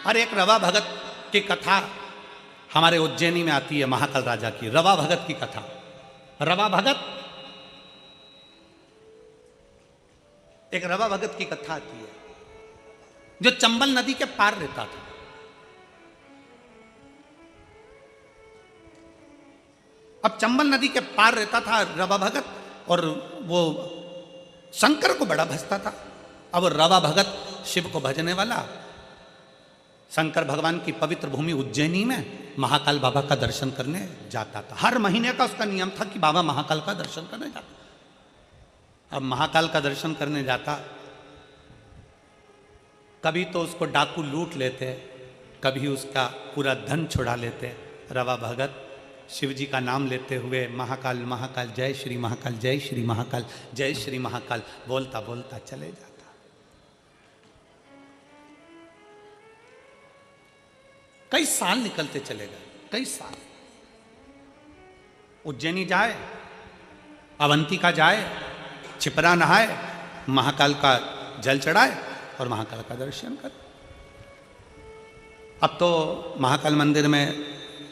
और एक रवा भगत की कथा हमारे उज्जैनी में आती है, महाकाल राजा की रवा भगत की कथा। रवा भगत, एक रवा भगत की कथा आती है जो चंबल नदी के पार रहता था। अब चंबल नदी के पार रहता था रवा भगत, और वो शंकर को बड़ा भजता था। अब रवा भगत शिव को भजने वाला शंकर भगवान की पवित्र भूमि उज्जैनी में महाकाल बाबा का दर्शन करने जाता था। हर महीने का उसका नियम था कि बाबा महाकाल का दर्शन करने जाता। अब महाकाल का दर्शन करने जाता, कभी तो उसको डाकू लूट लेते, कभी उसका पूरा धन छुड़ा लेते। रवा भगत शिव जी का नाम लेते हुए महाकाल महाकाल जय श्री महाकाल, जय श्री महाकाल, जय श्री महाकाल बोलता बोलता चले जाता। कई साल निकलते चले गए, कई साल। उज्जैनी जाए, अवंतिका जाए, छिपरा नहाए, महाकाल का जल चढ़ाए और महाकाल का दर्शन करे। अब तो महाकाल मंदिर में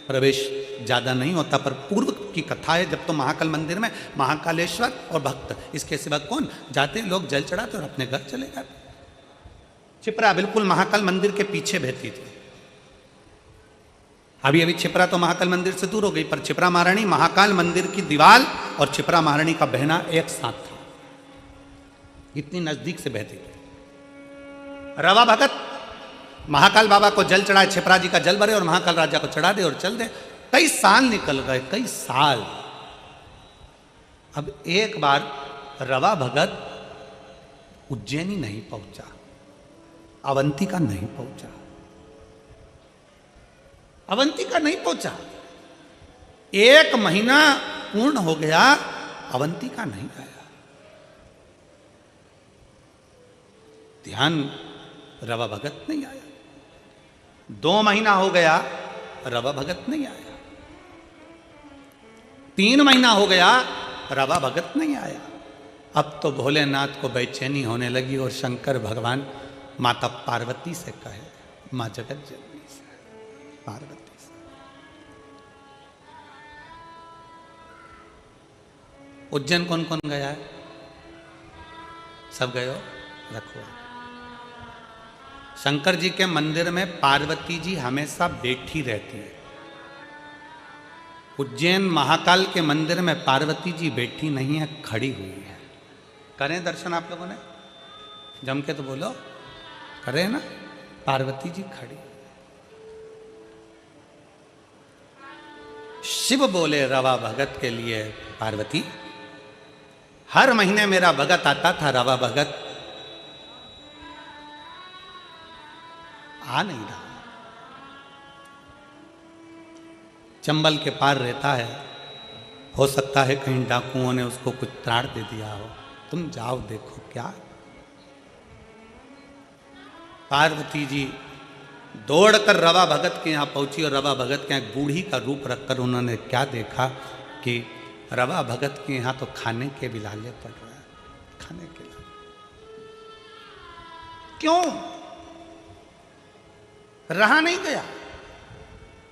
प्रवेश ज्यादा नहीं होता, पर पूर्व की कथा है जब तो महाकाल मंदिर में महाकालेश्वर और भक्त, इसके सिवा कौन जाते, लोग जल चढ़ाते और अपने घर चले जाते। छिपरा बिल्कुल महाकाल मंदिर के पीछे बहती थी। अभी अभी छिपरा तो महाकाल मंदिर से दूर हो गई, पर छिपरा महारानी महाकाल मंदिर की दीवार और छिपरा महारानी का बहना एक साथ था, इतनी नजदीक से बहती थी। रवा भगत महाकाल बाबा को जल चढ़ाए, छिपरा जी का जल भरे और महाकाल राजा को चढ़ा दे और चल दे। कई साल निकल गए, कई साल। अब एक बार रवा भगत उज्जैनी नहीं पहुंचा, अवंतिका नहीं पहुंचा, अवंतिका नहीं पहुंचा। एक महीना पूर्ण हो गया, अवंतिका नहीं आया। ध्यान, रवा भगत नहीं आया। 2 महीना हो गया, रवा भगत नहीं आया। 3 महीना हो गया, रवा भगत नहीं आया। अब तो भोलेनाथ को बेचैनी होने लगी और शंकर भगवान माता पार्वती से कहे, मां जगत जननी से, पार्वती से, उज्जैन कौन कौन गया है? सब गए हो? रखो। शंकर जी के मंदिर में पार्वती जी हमेशा बैठी रहती है। उज्जैन महाकाल के मंदिर में पार्वती जी बैठी नहीं है, खड़ी हुई है। करें दर्शन आप लोगों ने? जम के तो बोलो, करें ना? पार्वती जी खड़ी। शिव बोले रवा भगत के लिए, पार्वती हर महीने मेरा भगत आता था, रवा भगत आ नहीं रहा। चंबल के पार रहता है, हो सकता है कहीं डाकुओं ने उसको कुछ त्राण दे दिया हो, तुम जाओ देखो क्या। पार्वती जी दौड़कर रवा भगत के यहाँ पहुंची और रवा भगत के यहाँ एक बूढ़ी का रूप रखकर उन्होंने क्या देखा कि रवा भगत के यहाँ तो खाने के बिलाले पड़ रहा है, खाने के लिए। क्यों? रहा नहीं गया।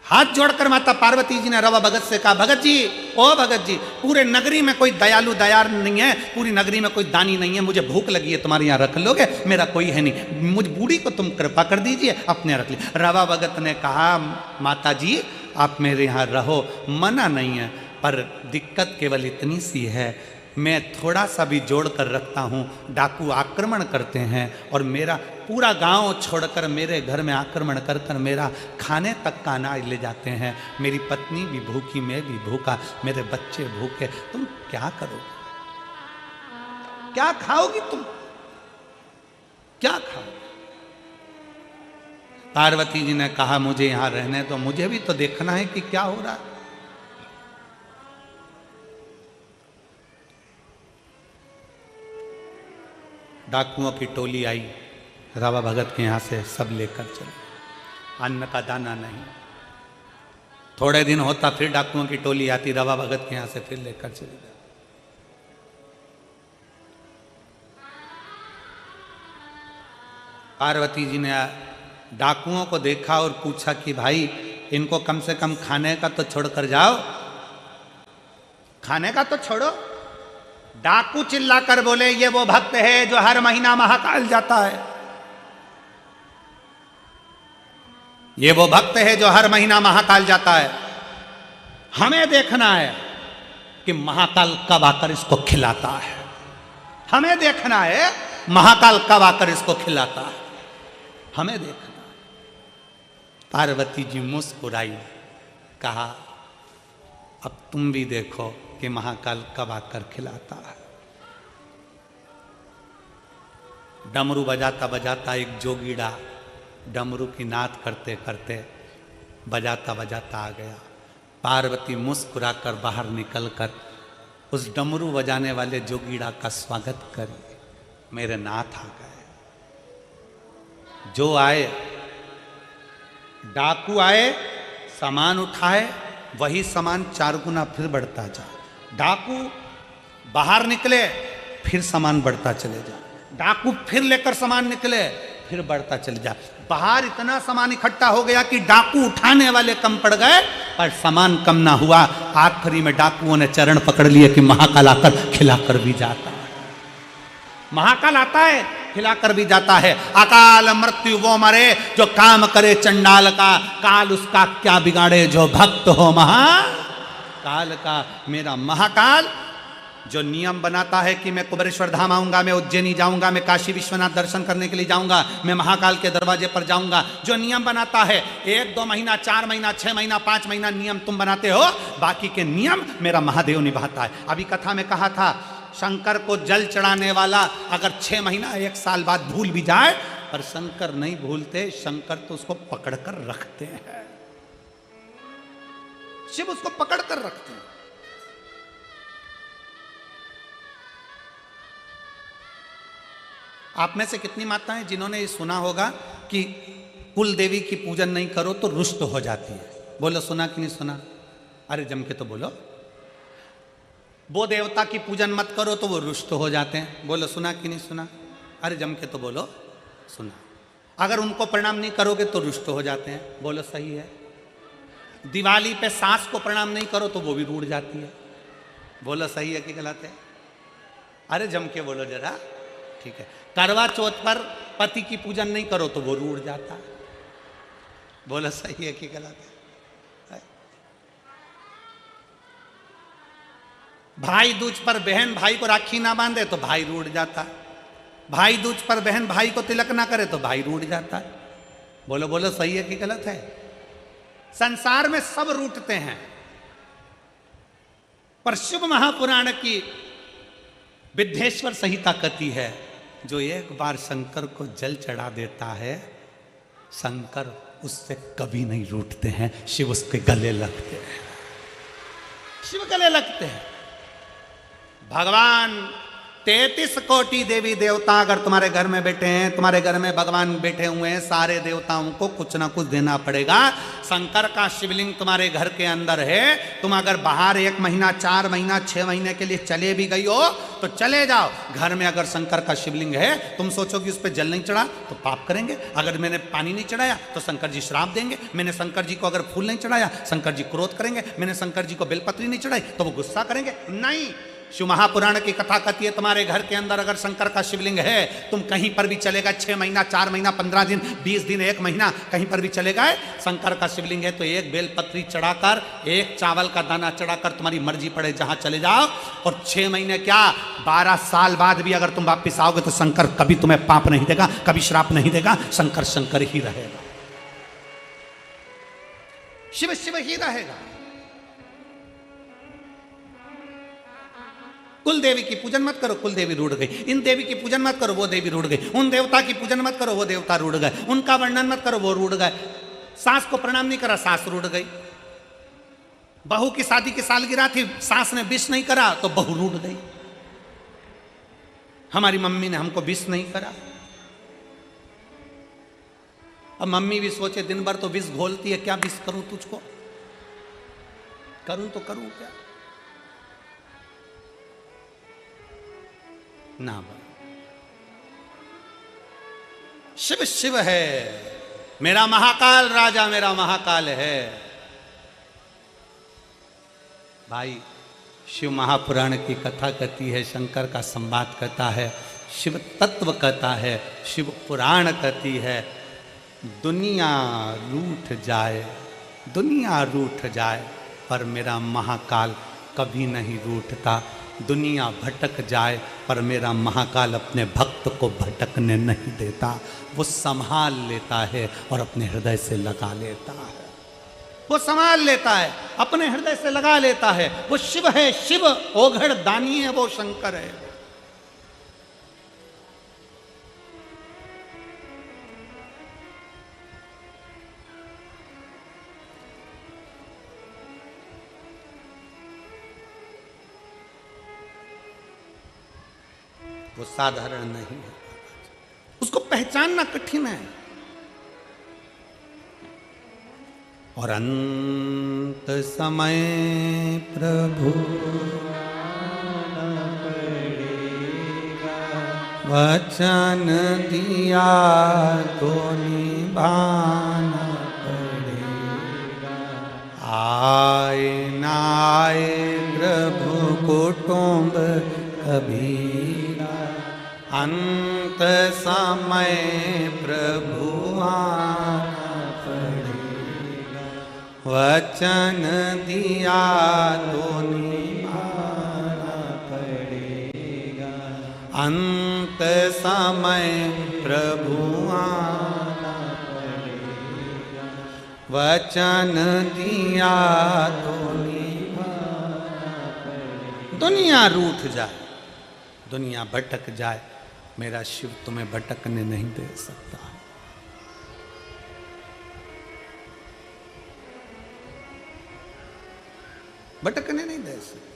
हाथ जोड़कर माता पार्वती जी ने रवा भगत से कहा, भगत जी, ओ भगत जी, पूरे नगरी में कोई दयालु दयार नहीं है, पूरी नगरी में कोई दानी नहीं है, मुझे भूख लगी है, तुम्हारे यहाँ रख लोगे? मेरा कोई है नहीं, मुझ बूढ़ी को तुम कृपा कर दीजिए, अपने रख ली। रवा भगत ने कहा, माता जी आप मेरे यहाँ रहो, मना नहीं है, पर दिक्कत केवल इतनी सी है, मैं थोड़ा सा भी जोड़ कर रखता हूँ, डाकू आक्रमण करते हैं और मेरा पूरा गांव छोड़कर मेरे घर में आक्रमण कर कर मेरा खाने तक का अनाज ले जाते हैं। मेरी पत्नी भी भूखी, मैं भी भूखा, मेरे बच्चे भूखे, तुम क्या करोगे? क्या खाओगी तुम? क्या खाओगे? पार्वती जी ने कहा, मुझे यहां रहने दो, मुझे भी तो देखना है कि क्या हो रहा है। डाकुओं की टोली आई, रवा भगत के यहाँ से सब लेकर चले। अन्न का दाना नहीं। थोड़े दिन होता फिर डाकुओं की टोली आती, रवा भगत के यहाँ से फिर लेकर चली जाती। पार्वती जी ने डाकुओं को देखा और पूछा कि भाई इनको कम से कम खाने का तो छोड़ कर जाओ, खाने का तो छोड़ो। डाकू चिल्लाकर बोले, ये वो भक्त है जो हर महीना महाकाल जाता है, ये वो भक्त है जो हर महीना महाकाल जाता है। हमें देखना है कि महाकाल कब आकर इसको खिलाता है, हमें देखना है महाकाल कब आकर इसको खिलाता है, हमें देखना। पार्वती जी मुस्कुराई, कहा अब तुम भी देखो कि महाकाल कब आकर खिलाता है। डमरू बजाता बजाता एक जोगीड़ा डमरू की नाद करते करते बजाता बजाता आ गया। पार्वती मुस्कुराकर बाहर निकलकर उस डमरू बजाने वाले जोगीड़ा का स्वागत करी। मेरे नाथ आ गए। जो आए, डाकू आए, सामान उठाए, वही सामान 4 गुना फिर बढ़ता जा। डाकू बाहर निकले, फिर सामान बढ़ता चले जा। डाकू फिर लेकर सामान निकले, फिर बढ़ता चले जा। बाहर इतना सामान इकट्ठा हो गया कि डाकू उठाने वाले कम पड़ गए, पर सामान कम ना हुआ। आखिरी में डाकुओं ने चरण पकड़ लिए कि महाकाल आकर खिलाकर भी जाता है, महाकाल आता है खिलाकर भी जाता है। अकाल मृत्यु वो मरे जो काम करे चंडाल का, काल उसका क्या बिगाड़े जो भक्त हो महाकाल का। मेरा महाकाल जो नियम बनाता है कि मैं कुबेरेश्वर धाम आऊंगा, मैं उज्जैनी जाऊंगा, मैं काशी विश्वनाथ दर्शन करने के लिए जाऊंगा, मैं महाकाल के दरवाजे पर जाऊंगा, जो नियम बनाता है 1, 2 महीना, 4 महीना, 6 महीना, 5 महीना नियम तुम बनाते हो, बाकी के नियम मेरा महादेव निभाता है। अभी कथा में कहा था, शंकर को जल चढ़ाने वाला अगर 6 महीना 1 साल बाद भूल भी जाए, पर शंकर नहीं भूलते, शंकर तो उसको पकड़कर रखते हैं, शिव उसको पकड़कर रखते हैं। आप में से कितनी माताएं जिन्होंने ये सुना होगा कि कुल देवी की पूजन नहीं करो तो रुष्ट हो जाती है? बोलो सुना कि नहीं सुना? अरे जम के तो बोलो। वो देवता की पूजन मत करो तो वो रुष्ट हो जाते हैं। बोलो सुना कि नहीं सुना? अरे जम के तो बोलो सुना। अगर उनको प्रणाम नहीं करोगे तो रुष्ट हो जाते हैं। बोलो सही है। दिवाली पे सास को प्रणाम नहीं करो तो वो भी रूठ जाती है। बोलो सही है कि गलत है? अरे जम के बोलो जरा, ठीक है। करवा चौथ पर पति की पूजन नहीं करो तो वो रूठ जाता है। बोलो सही है कि गलत है? भाई दूज पर बहन भाई को राखी ना बांधे तो भाई रूठ जाता है। भाई दूज पर बहन भाई को तिलक ना करे तो भाई रूठ जाता है। बोलो बोलो सही है कि गलत है? संसार में सब रूठते हैं, पर शिव महापुराण की विद्येश्वर संहिता कहती है, जो एक बार शंकर को जल चढ़ा देता है, शंकर उससे कभी नहीं रूठते हैं। शिव उसके गले लगते हैं, शिव गले लगते हैं। भगवान 33 कोटि देवी देवता अगर तुम्हारे घर में बैठे हैं, तुम्हारे घर में भगवान बैठे हुए हैं, सारे देवताओं को कुछ ना कुछ देना पड़ेगा। शंकर का शिवलिंग तुम्हारे घर के अंदर है। तुम अगर बाहर 1 महीना, 4 महीना, 6 महीने के लिए चले भी गई हो तो चले जाओ। घर में अगर शंकर का शिवलिंग है, तुम सोचोगे उस पर जल नहीं चढ़ा तो पाप करेंगे। अगर मैंने पानी नहीं चढ़ाया तो शंकर जी श्राप देंगे। मैंने शंकर जी को अगर फूल नहीं चढ़ाया, शंकर जी क्रोध करेंगे। मैंने शंकर जी को बेलपत्री नहीं चढ़ाई तो वो गुस्सा करेंगे। नहीं, शिव महापुराण की कथा कहती है, तुम्हारे घर के अंदर अगर शंकर का शिवलिंग है, तुम कहीं पर भी चले गए, 6 महीना, 4 महीना, 15 दिन, 20 दिन, 1 महीना, कहीं पर भी चले गए, शंकर का शिवलिंग है तो 1 बेलपत्री चढ़ाकर, 1 चावल का दाना चढ़ाकर तुम्हारी मर्जी पड़े जहां चले जाओ। और 6 महीने क्या, 12 साल बाद भी अगर तुम वापिस आओगे तो शंकर कभी तुम्हें पाप नहीं देगा, कभी श्राप नहीं देगा। शंकर शंकर ही रहेगा, शिव शिव ही रहेगा। कुल देवी की पूजन मत करो, कुल देवी रूठ गई। इन देवी की पूजन मत करो, वो देवी रूठ गई। उन देवता की पूजन मत करो, वो देवता रूठ गए। उनका वर्णन मत करो, वो रूठ गए। सास को प्रणाम नहीं करा, सास रूठ गई। बहू की शादी की सालगिरह थी, सास ने विश नहीं करा तो बहू रूठ गई। हमारी मम्मी ने हमको विश नहीं करा। अब मम्मी भी सोचे दिन भर तो विष घोलती है, क्या विष करूं तुझको, करूं तो करूं क्या ना। शिव शिव है, मेरा महाकाल राजा मेरा महाकाल है। भाई शिव महापुराण की कथा कहती है, शंकर का संवाद कहता है, शिव तत्व कहता है, शिव पुराण कहती है, दुनिया रूठ जाए, दुनिया रूठ जाए पर मेरा महाकाल कभी नहीं रूठता। दुनिया भटक जाए पर मेरा महाकाल अपने भक्त को भटकने नहीं देता। वो संभाल लेता है और अपने हृदय से लगा लेता है। वो संभाल लेता है, अपने हृदय से लगा लेता है। वो शिव है, शिव ओघड़ दानी है, वो शंकर है। वो साधारण नहीं है, उसको पहचानना कठिन है। और अंत समय प्रभु वचन दिया तो निभाना पड़ेगा। आए न आए प्रभु कुटुंब कबीरा, अंत समय प्रभु आना पड़ेगा। वचन दिया तो निभाना पड़ेगा। अंत समय प्रभु आना पड़ेगा। वचन दिया तो निभाना पड़ेगा। दुनिया रूठ जाए, दुनिया भटक जाए, मेरा शिव तुम्हें भटकने नहीं दे सकता। भटकने नहीं दे सकता।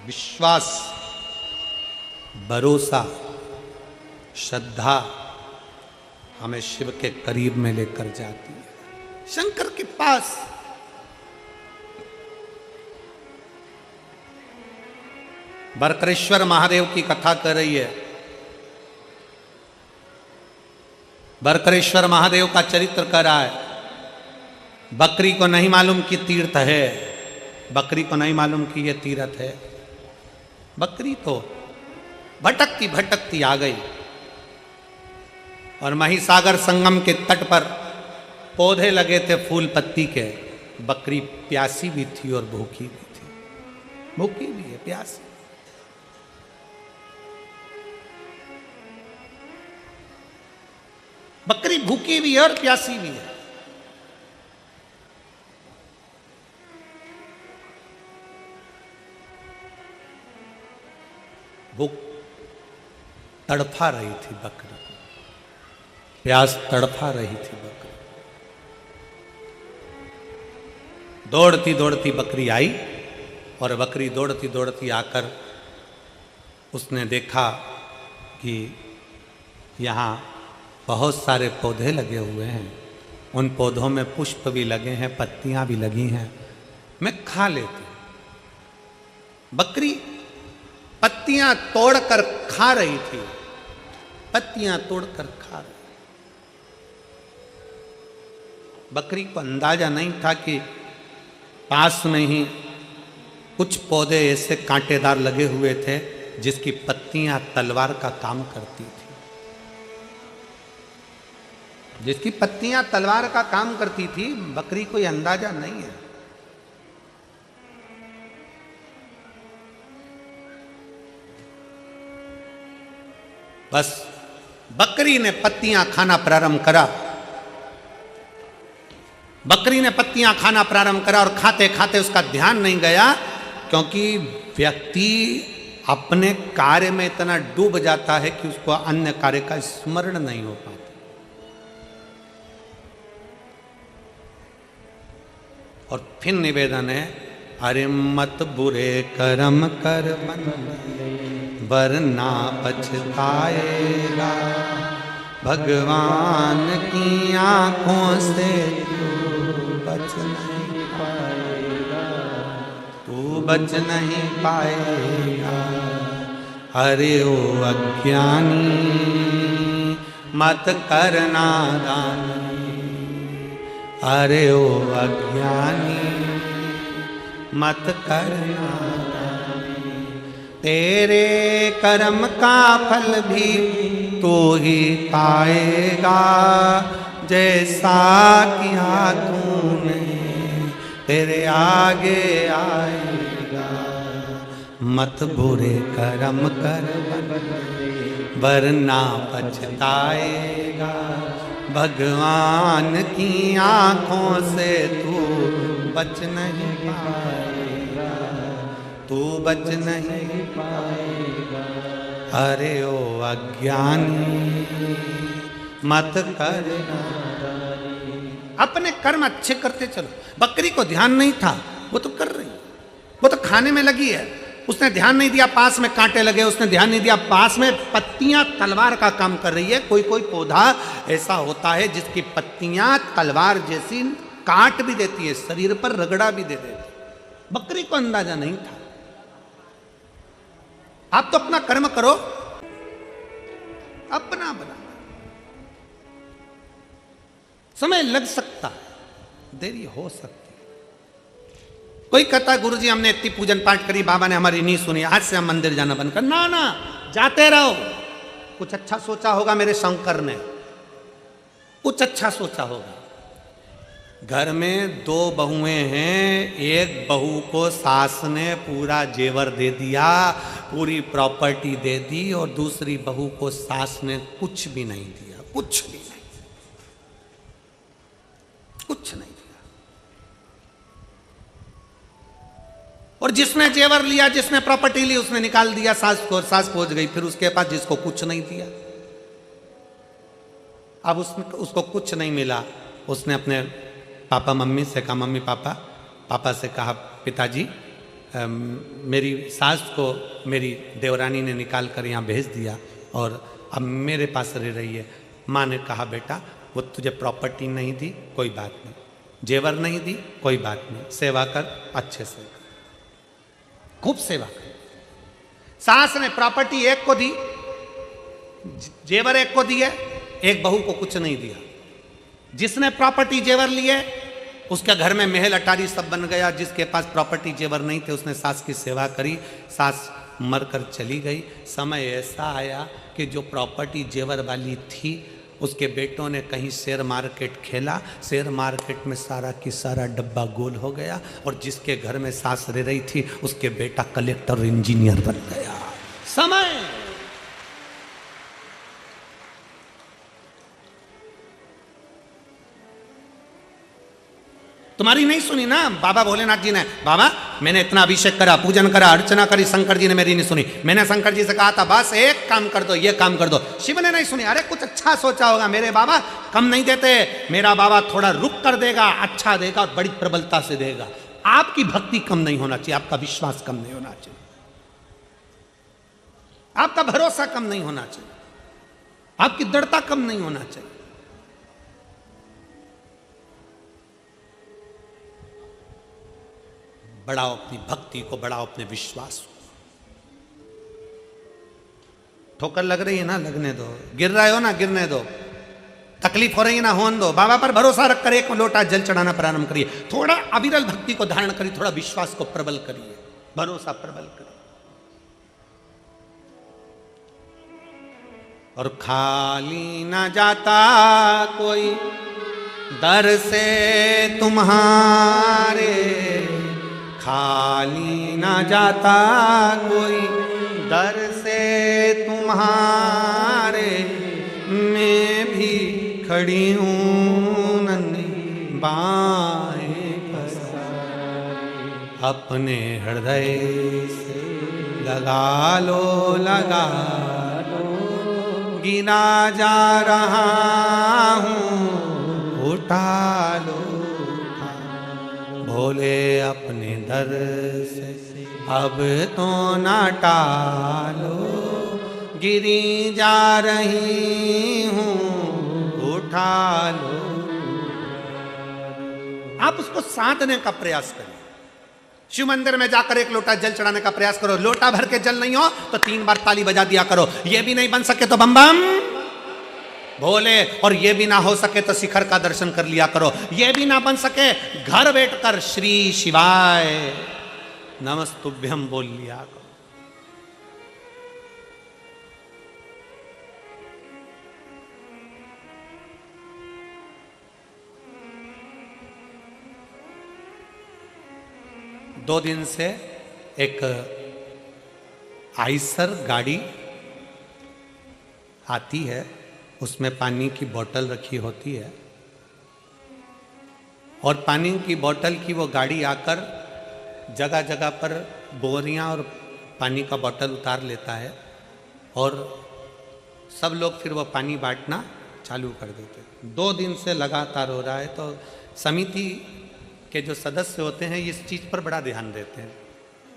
विश्वास, भरोसा, श्रद्धा हमें शिव के करीब में लेकर जाती है, शंकर के पास। बरकरेश्वर महादेव की कथा कर रही है। बरकरेश्वर महादेव का चरित्र कर रहा है। बकरी को नहीं मालूम कि तीर्थ है, बकरी को नहीं मालूम कि यह तीर्थ है। बकरी तो भटकती भटकती आ गई और महिसागर संगम के तट पर पौधे लगे थे फूल पत्ती के। बकरी प्यासी भी थी और भूखी भी थी। भूखी भी है, प्यासी। बकरी भूखी भी है और प्यासी भी है। भूख तड़फा रही थी बकरी, प्यास तड़फा रही थी बकरी। दौड़ती दौड़ती बकरी आई और बकरी दौड़ती दौड़ती आकर उसने देखा कि यहाँ बहुत सारे पौधे लगे हुए हैं। उन पौधों में पुष्प भी लगे हैं, पत्तियां भी लगी हैं, मैं खा लेती। बकरी पत्तियां तोड़कर खा रही थी, पत्तियां तोड़कर खा रही। बकरी को अंदाजा नहीं था कि पास में ही कुछ पौधे ऐसे कांटेदार लगे हुए थे जिसकी पत्तियां तलवार का काम करती थी, जिसकी पत्तियां तलवार का काम करती थी। बकरी को यह अंदाजा नहीं है। बस बकरी ने पत्तियां खाना प्रारंभ करा। बकरी ने पत्तियां खाना प्रारंभ करा और खाते खाते उसका ध्यान नहीं गया, क्योंकि व्यक्ति अपने कार्य में इतना डूब जाता है कि उसको अन्य कार्य का स्मरण नहीं हो पाता। और फिर निवेदन है, अरे मत बुरे कर्म कर वरना पछताएगा। भगवान की आंखों से तू बच नहीं पाएगा, तू बच नहीं पाएगा। अरे ओ अज्ञानी मत करना दानी, अरे ओ अज्ञानी मत करना दानी। तेरे कर्म का फल भी तू ही पाएगा, जैसा किया तूने तेरे आगे आएगा। मत बुरे कर्म कर वरना पछताएगा, भगवान की आंखों से तू बच नहीं पाएगा, तू बच नहीं पाएगा। अरे ओ अज्ञानी मत करना। अपने कर्म अच्छे करते चलो। बकरी को ध्यान नहीं था, वो तो कर रही, वो तो खाने में लगी है, उसने ध्यान नहीं दिया पास में कांटे लगे, उसने ध्यान नहीं दिया पास में पत्तियां तलवार का काम कर रही है। कोई कोई पौधा ऐसा होता है जिसकी पत्तियां तलवार जैसी काट भी देती है, शरीर पर रगड़ा भी दे देती। बकरी को अंदाजा नहीं था। आप तो अपना कर्म करो, अपना बना। समय लग सकता है, देरी हो सकती। कोई कहता है गुरुजी हमने इतनी पूजन पाठ करी, बाबा ने हमारी नहीं सुनी, आज से हम मंदिर जाना बंद कर। ना ना, जाते रहो। कुछ अच्छा सोचा होगा मेरे शंकर ने, कुछ अच्छा सोचा होगा। घर में दो बहुएं हैं, एक बहू को सास ने पूरा जेवर दे दिया, पूरी प्रॉपर्टी दे दी, और दूसरी बहू को सास ने कुछ भी नहीं दिया, कुछ भी नहीं, कुछ नहीं दिया। और जिसने जेवर लिया, जिसने प्रॉपर्टी ली, उसने निकाल दिया सास को, सास पहुंच गई फिर उसके पास जिसको कुछ नहीं दिया। अब उसको कुछ नहीं मिला, उसने अपने पापा मम्मी से कहा, मम्मी पापा, पापा से कहा पिताजी मेरी सास को मेरी देवरानी ने निकाल कर यहाँ भेज दिया और अब मेरे पास रह रही है। माँ ने कहा बेटा वो तुझे प्रॉपर्टी नहीं दी, कोई बात नहीं, जेवर नहीं दी, कोई बात नहीं, सेवा कर, अच्छे से खूब सेवा कर। सास ने प्रॉपर्टी एक को दी, जेवर एक को दिए, एक बहू को कुछ नहीं दिया। जिसने प्रॉपर्टी जेवर लिए उसके घर में महल अटारी सब बन गया, जिसके पास प्रॉपर्टी जेवर नहीं थे उसने सास की सेवा करी, सास मरकर चली गई। समय ऐसा आया कि जो प्रॉपर्टी जेवर वाली थी उसके बेटों ने कहीं शेयर मार्केट खेला, शेयर मार्केट में सारा की सारा डब्बा गोल हो गया, और जिसके घर में सास रह रही थी उसके बेटा कलेक्टर इंजीनियर बन गया। समय तुम्हारी नहीं सुनी ना बाबा भोलेनाथ जी ने। बाबा मैंने इतना अभिषेक करा, पूजन करा, अर्चना करी, शंकर जी ने मेरी नहीं सुनी। मैंने शंकर जी से कहा था बस एक काम कर दो, ये काम कर दो, शिव ने नहीं सुनी। अरे कुछ अच्छा सोचा होगा, मेरे बाबा कम नहीं देते, मेरा बाबा थोड़ा रुक कर देगा, अच्छा देगा और बड़ी प्रबलता से देगा। आपकी भक्ति कम नहीं होना चाहिए, आपका विश्वास कम नहीं होना चाहिए, आपका भरोसा कम नहीं होना चाहिए, आपकी दृढ़ता कम नहीं होना चाहिए। बढ़ाओ अपनी भक्ति को, बढ़ाओ अपने विश्वास को। ठोकर लग रही है ना, लगने दो। गिर रहे हो ना, गिरने दो। तकलीफ हो रही है ना, होने दो। बाबा पर भरोसा रखकर एक लोटा जल चढ़ाना प्रारंभ करिए। थोड़ा अविरल भक्ति को धारण करिए, थोड़ा विश्वास को प्रबल करिए, भरोसा प्रबल करिए। और खाली ना जाता कोई दर से तुम्हारे, खाली ना जाता कोई दर से तुम्हारे, मैं भी खड़ी हूँ नन्ही बाएं पसारे। अपने हृदय से लगा लो, लगा लो, गिना जा रहा हूँ, उठा लो, भोले अपने दर से अब तो ना टालो, गिरी जा रही हूँ, उठा लो। आप उसको साधने का प्रयास करें। शिव मंदिर में जाकर एक लोटा जल चढ़ाने का प्रयास करो। लोटा भर के जल नहीं हो तो 3 बार ताली बजा दिया करो। ये भी नहीं बन सके तो बम बम भोले, और ये भी ना हो सके तो शिखर का दर्शन कर लिया करो, ये भी ना बन सके घर बैठकर श्री शिवाय नमस्तुभ्यम बोल लिया करो। दो दिन से एक आइसर गाड़ी आती है, उसमें पानी की बोतल रखी होती है, और पानी की बोतल की वो गाड़ी आकर जगह जगह पर बोरियां और पानी का बोतल उतार लेता है, और सब लोग फिर वो पानी बांटना चालू कर देते। 2 दिन से लगातार हो रहा है। तो समिति के जो सदस्य होते हैं इस चीज़ पर बड़ा ध्यान देते हैं,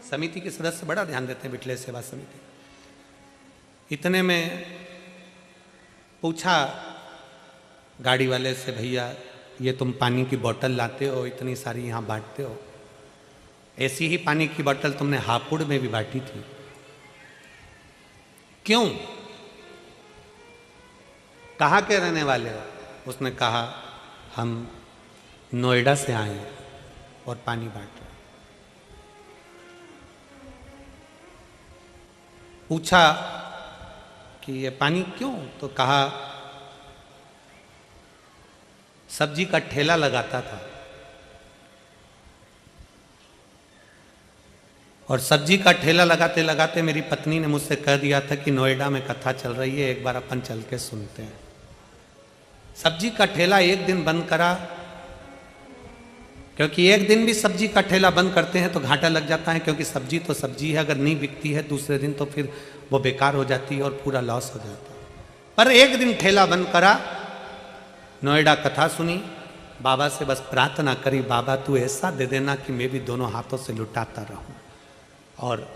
समिति के सदस्य बड़ा ध्यान देते हैं, बिटले सेवा समिति। इतने में पूछा गाड़ी वाले से, भैया ये तुम पानी की बोतल लाते हो, इतनी सारी यहाँ बांटते हो, ऐसी ही पानी की बोतल तुमने हापुड़ में भी बांटी थी, क्यों? कहाँ के रहने वाले हो? उसने कहा हम नोएडा से आए हैं और पानी बांट रहे। पूछा कि ये पानी क्यों? तो कहा सब्जी का ठेला लगाता था, और सब्जी का ठेला लगाते लगाते मेरी पत्नी ने मुझसे कह दिया था कि नोएडा में कथा चल रही है, एक बार अपन चल के सुनते हैं। सब्जी का ठेला एक दिन बंद करा, क्योंकि एक दिन भी सब्जी का ठेला बंद करते हैं तो घाटा लग जाता है, क्योंकि सब्जी तो सब्जी है, अगर नहीं बिकती है दूसरे दिन तो फिर वो बेकार हो जाती है और पूरा लॉस हो जाता है। पर एक दिन ठेला बंद करा, नोएडा कथा सुनी, बाबा से बस प्रार्थना करी, बाबा तू ऐसा दे देना कि मैं भी दोनों हाथों से लुटाता रहूं। और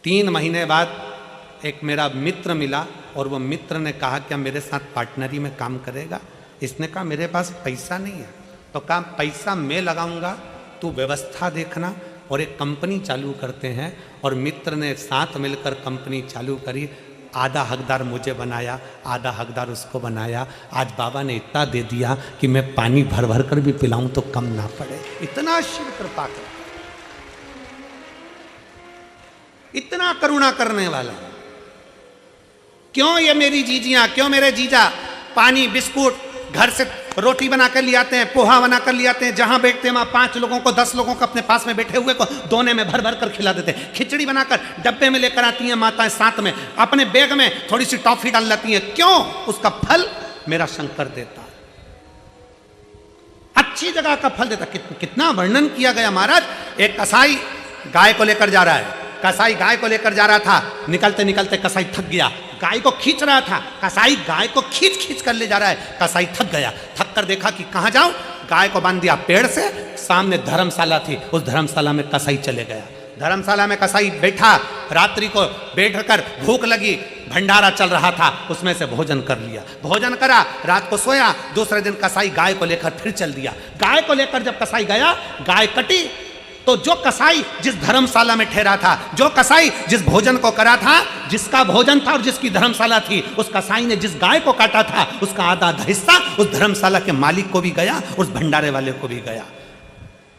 3 महीने बाद एक मेरा मित्र मिला, और वो मित्र ने कहा क्या मेरे साथ पार्टनरी में काम करेगा? इसने कहा मेरे पास पैसा नहीं है। तो कहा पैसा मैं लगाऊंगा, तू व्यवस्था देखना, और एक कंपनी चालू करते हैं। और मित्र ने साथ मिलकर कंपनी चालू करी, आधा हकदार मुझे बनाया, आधा हकदार उसको बनाया। आज बाबा ने इतना दे दिया कि मैं पानी भर भर कर भी पिलाऊं तो कम ना पड़े। इतना शिव कृपा कर, इतना करुणा करने वाला। क्यों ये मेरी जीजियां, क्यों मेरे जीजा पानी बिस्कुट घर से रोटी बना कर ले आते हैं, पोहा बना कर ले आते हैं, जहां बैठते हैं वहां 5 लोगों को 10 लोगों को अपने पास में बैठे हुए को दोने में भर भर कर खिला देते हैं। खिचड़ी बनाकर डब्बे में लेकर आती हैं माताएं, साथ में अपने बैग में थोड़ी सी टॉफी डाल लेती हैं। क्यों? उसका फल मेरा शंकर देता, अच्छी जगह का फल देता। कितना वर्णन किया गया महाराज। एक कसाई गाय को लेकर जा रहा है, कसाई गाय को लेकर जा रहा था, निकलते निकलते कसाई थक गया, गाय को खींच रहा था, कसाई गाय को खींच खींच कर ले जा रहा है, कसाई थक गया, थक कर देखा कि कहाँ जाऊं, गाय को बांध दिया पेड़ से, सामने धर्मशाला थी, उस धर्मशाला में कसाई चले गया। धर्मशाला में कसाई बैठा, रात्रि को बैठकर भूख लगी, भंडारा चल रहा था, उसमें से भोजन कर लिया, भोजन करा, रात को सोया। दूसरे दिन कसाई गाय को लेकर फिर चल दिया। गाय को लेकर जब कसाई गया, गाय कटी, तो जो कसाई जिस धर्मशाला में ठहरा था, जो कसाई जिस भोजन को करा था, जिसका भोजन था और जिसकी धर्मशाला थी, उस कसाई ने जिस गाय को काटा था उसका आधा हिस्सा उस धर्मशाला के मालिक को भी गया, उस भंडारे वाले को भी गया।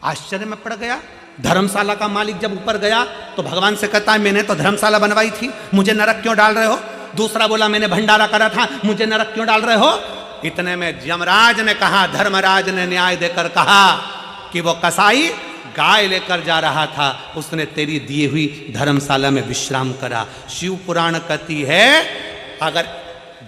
आश्चर्य में पड़ गया। धर्मशाला का मालिक जब ऊपर गया तो भगवान से कहता है मैंने तो धर्मशाला बनवाई थी, मुझे नरक क्यों डाल रहे हो? दूसरा बोला मैंने भंडारा करा था, मुझे नरक क्यों डाल रहे हो? इतने में यमराज ने कहा, धर्मराज ने न्याय देकर कहा कि वो कसाई गाय लेकर जा रहा था, उसने तेरी दी हुई धर्मशाला में विश्राम करा। शिव पुराण कहती है अगर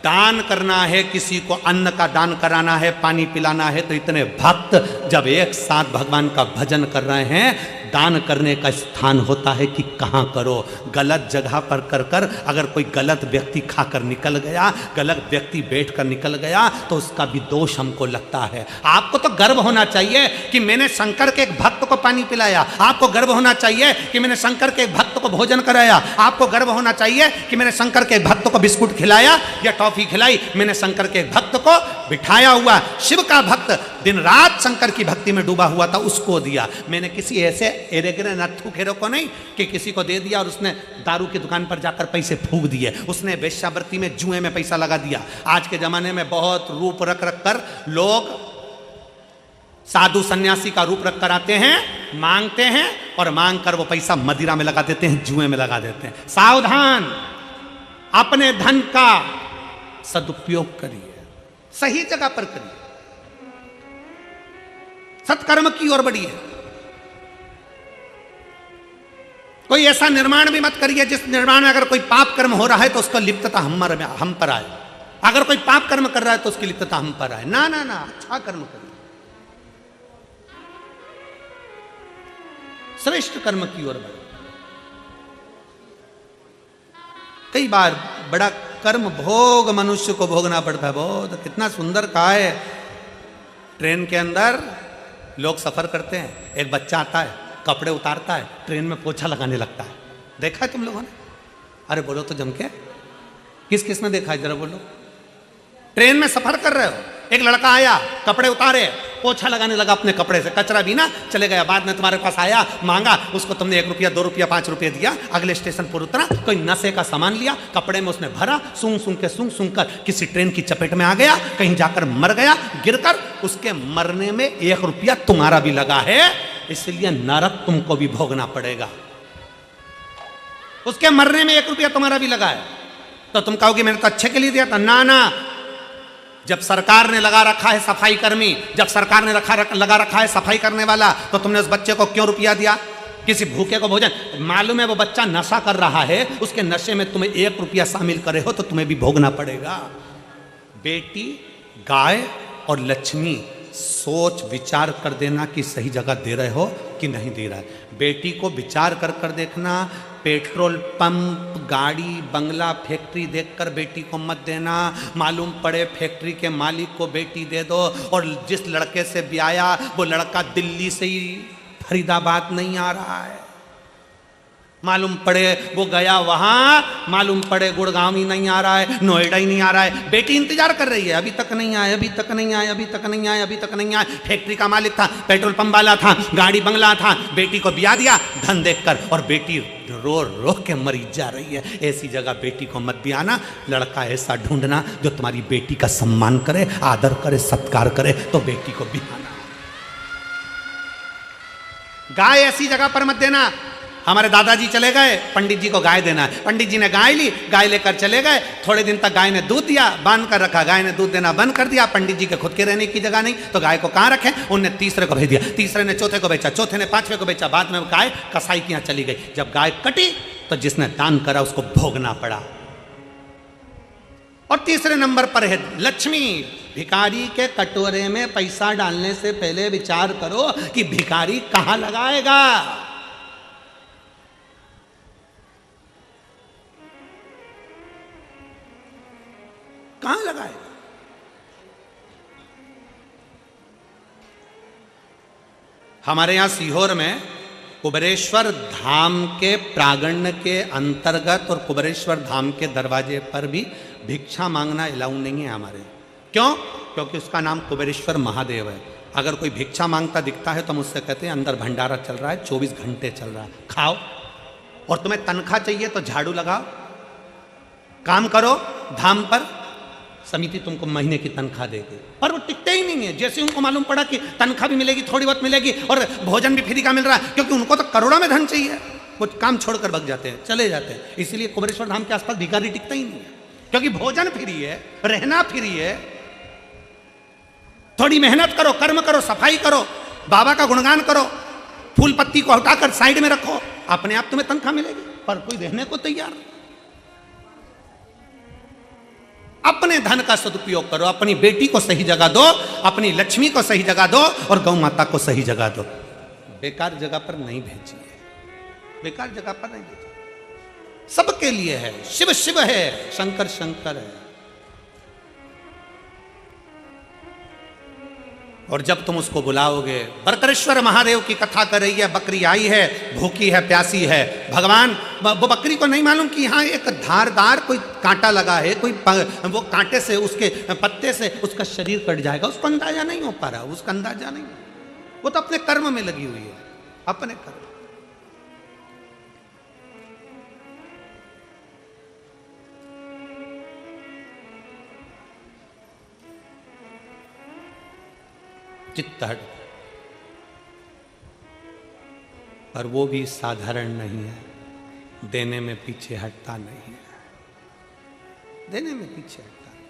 दान करना है, किसी को अन्न का दान कराना है, पानी पिलाना है, तो इतने भक्त जब एक साथ भगवान का भजन कर रहे हैं, दान करने का स्थान होता है कि कहाँ करो। गलत जगह पर कर कर अगर कोई गलत व्यक्ति खाकर निकल गया, गलत व्यक्ति बैठकर निकल गया, तो उसका भी दोष हमको लगता है। आपको तो गर्व होना चाहिए कि मैंने शंकर के एक भक्त को पानी पिलाया, आपको गर्व होना चाहिए कि मैंने शंकर के एक भक्त को भोजन कराया, आपको गर्व होना चाहिए कि मैंने शंकर के एक भक्त को बिस्कुट खिलाया या टॉफी खिलाई, मैंने शंकर के एक भक्त को बिठाया हुआ शिव का भक्त दिन रात शंकर की भक्ति में डूबा हुआ था, उसको दिया। मैंने किसी ऐसे एरेगरे नत्थु खेरो को नहीं कि किसी को दे दिया और उसने दारू की दुकान पर जाकर पैसे फूंक दिए, उसने वेश्यावृत्ति में जुए में पैसा लगा दिया। आज के जमाने में बहुत रूप रख रख कर लोग साधु सन्यासी का रूप रख कर आते हैं, मांगते हैं और मांग कर वो पैसा मदिरा में लगा देते हैं, जुए में लगा देते हैं। सावधान, अपने धन का सदुपयोग करिए, सही जगह पर करिए, सत्कर्म की ओर बढ़िए। कोई ऐसा निर्माण भी मत करिए जिस निर्माण में अगर कोई पाप कर्म हो रहा है तो उसका लिप्तता हम पर आए। अगर कोई पाप कर्म कर रहा है तो उसकी लिप्तता हम पर आए। ना ना ना, अच्छा कर्म करिए, श्रेष्ठ कर्म की ओर बढ़े। कई बार बड़ा कर्म भोग मनुष्य को भोगना पड़ता है। बहुत कितना सुंदर कहा है, ट्रेन के अंदर लोग सफर करते हैं, एक बच्चा आता है, कपड़े उतारता है, ट्रेन में पोछा लगाने लगता है। देखा है तुम लोगों ने? अरे बोलो तो जम के, किस किस ने देखा है जरा बोलो। ट्रेन में सफर कर रहे हो, एक लड़का आया, कपड़े उतारे, पोछा लगाने लगा अपने कपड़े से, कचरा भी ना चले गया। बाद में तुम्हारे पास आया, मांगा, उसको तुमने 1 रुपया 2 रुपया 5 रुपये दिया, अगले स्टेशन पर उतरा, कोई नशे का सामान लिया, कपड़े में उसने भरा, सूंघ सूंघ कर किसी ट्रेन की चपेट में आ गया, कहीं जाकर मर गया, गिरकर। उसके मरने में 1 रुपया तुम्हारा भी लगा है, इसलिए नरक तुमको भी भोगना पड़ेगा। उसके मरने में 1 रुपया तुम्हारा भी लगा है। तो तुम कहोगे मैंने तो अच्छे के लिए दिया था। ना ना, जब सरकार ने लगा रखा है सफाई कर्मी, जब सरकार ने लगा रखा है सफाई करने वाला, तो तुमने उस बच्चे को क्यों रुपया दिया? किसी भूखे को भोजन, मालूम है वो बच्चा नशा कर रहा है, उसके नशे में तुम्हें 1 रुपया शामिल करे हो तो तुम्हें भी भोगना पड़ेगा। बेटी, गाय और लक्ष्मी, सोच विचार कर देना कि सही जगह दे रहे हो कि नहीं दे रहा है। बेटी को विचार कर कर देखना, पेट्रोल पंप, गाड़ी, बंगला, फैक्ट्री देखकर बेटी को मत देना। मालूम पड़े फैक्ट्री के मालिक को बेटी दे दो और जिस लड़के से ब्याया वो लड़का दिल्ली से ही फरीदाबाद नहीं आ रहा है। मालूम पड़े वो गया वहां, मालूम पड़े गुड़गांव ही नहीं आ रहा है, नोएडा ही नहीं आ रहा है। बेटी इंतजार कर रही है, अभी तक नहीं आए, अभी तक नहीं आए, अभी तक नहीं आए, अभी तक नहीं आए। फैक्ट्री का मालिक था, पेट्रोल पंप वाला था, गाड़ी बंगला था, बेटी को ब्याह दिया धन देखकर, और बेटी रो रो के मरी जा रही है। ऐसी जगह बेटी को मत ब्याहना। लड़का ऐसा ढूंढना जो तुम्हारी बेटी का सम्मान करे, आदर करे, सत्कार करे, तो बेटी को ब्याहना। गाय ऐसी जगह पर मत देना। हमारे दादाजी चले गए, पंडित जी को गाय देना है, पंडित जी ने गाय ली, गाय लेकर चले गए। थोड़े दिन तक गाय ने दूध दिया, बांध कर रखा, गाय ने दूध देना बंद कर दिया। पंडित जी के खुद के रहने की जगह नहीं, तो गाय को कहाँ रखें? उनने तीसरे को भेज दिया, तीसरे ने चौथे को बेचा, चौथे ने 5वें को बेचा। बाद में गाय कसाई के यहाँ चली गई। जब गाय कटी तो जिसने दान करा उसको भोगना पड़ा। और तीसरे नंबर पर है लक्ष्मी। भिखारी के कटोरे में पैसा डालने से पहले विचार करो कि भिखारी कहाँ लगाएगा। कहां लगाएगा? हमारे यहां सीहोर में कुबेरेश्वर धाम के प्रांगण के अंतर्गत और कुबेरेश्वर धाम के दरवाजे पर भी भिक्षा मांगना अलाउ नहीं है हमारे। क्यों? क्योंकि उसका नाम कुबेरेश्वर महादेव है। अगर कोई भिक्षा मांगता दिखता है तो मुझसे कहते हैं अंदर भंडारा चल रहा है, 24 घंटे चल रहा है, खाओ। और तुम्हें तनख्वाह चाहिए तो झाड़ू लगाओ, काम करो धाम पर, समिति तुमको महीने की तनख्वाह देगी। पर वो टिकते ही नहीं है। जैसे उनको मालूम पड़ा कि तनख्वाह भी मिलेगी, थोड़ी बहुत मिलेगी और भोजन भी फ्री का मिल रहा है, क्योंकि उनको तो करोड़ों में धन चाहिए, वो काम छोड़कर भग जाते हैं, चले जाते हैं। इसलिए कुबेरेश्वर धाम के आसपास भिखारी टिकता ही नहीं है, क्योंकि भोजन फ्री है, रहना फ्री है। थोड़ी मेहनत करो, कर्म करो, सफाई करो, बाबा का गुणगान करो, फूल पत्ती को हटाकर साइड में रखो, अपने आप तुम्हें तनख्वाह मिलेगी। पर कोई रहने को तैयार नहीं। अपने धन का सदुपयोग करो, अपनी बेटी को सही जगह दो, अपनी लक्ष्मी को सही जगह दो और गौ माता को सही जगह दो। बेकार जगह पर नहीं भेजिए, बेकार जगह पर नहीं भेजिए। सबके लिए है। शिव शिव है, शंकर शंकर है। और जब तुम उसको बुलाओगे, बरकरेश्वर महादेव की कथा कर रही है, बकरी आई है, भूखी है, प्यासी है, भगवान वो बकरी को नहीं मालूम कि यहाँ एक धारदार कोई कांटा लगा है, कोई वो कांटे से, उसके पत्ते से उसका शरीर कट जाएगा, उसको अंदाजा नहीं हो पा रहा, उसका अंदाजा नहीं, वो तो अपने कर्म में लगी हुई है, अपने कर्म। चित्त हट, पर वो भी साधारण नहीं है, देने में पीछे हटता नहीं है, देने में पीछे हटता नहीं।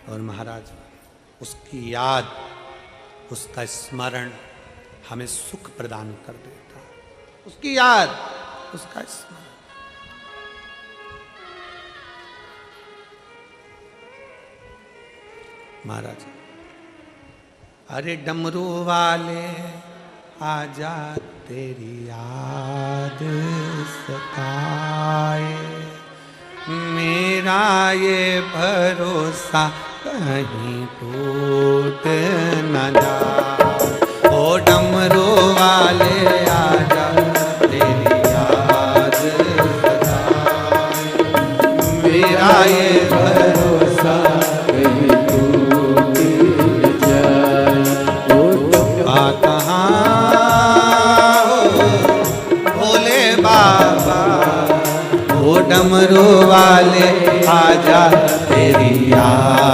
और महाराज उसकी याद, उसका स्मरण हमें सुख प्रदान कर देता, उसकी याद, उसका स्मरण। महाराज, अरे डमरू वाले आजा तेरी याद सताए, मेरा ये भरोसा कहीं टूट न जाए। ओ डमरू वाले आजा तेरी याद सताए, मेरा ये भरोसा डमरू वाले आजा तेरी याद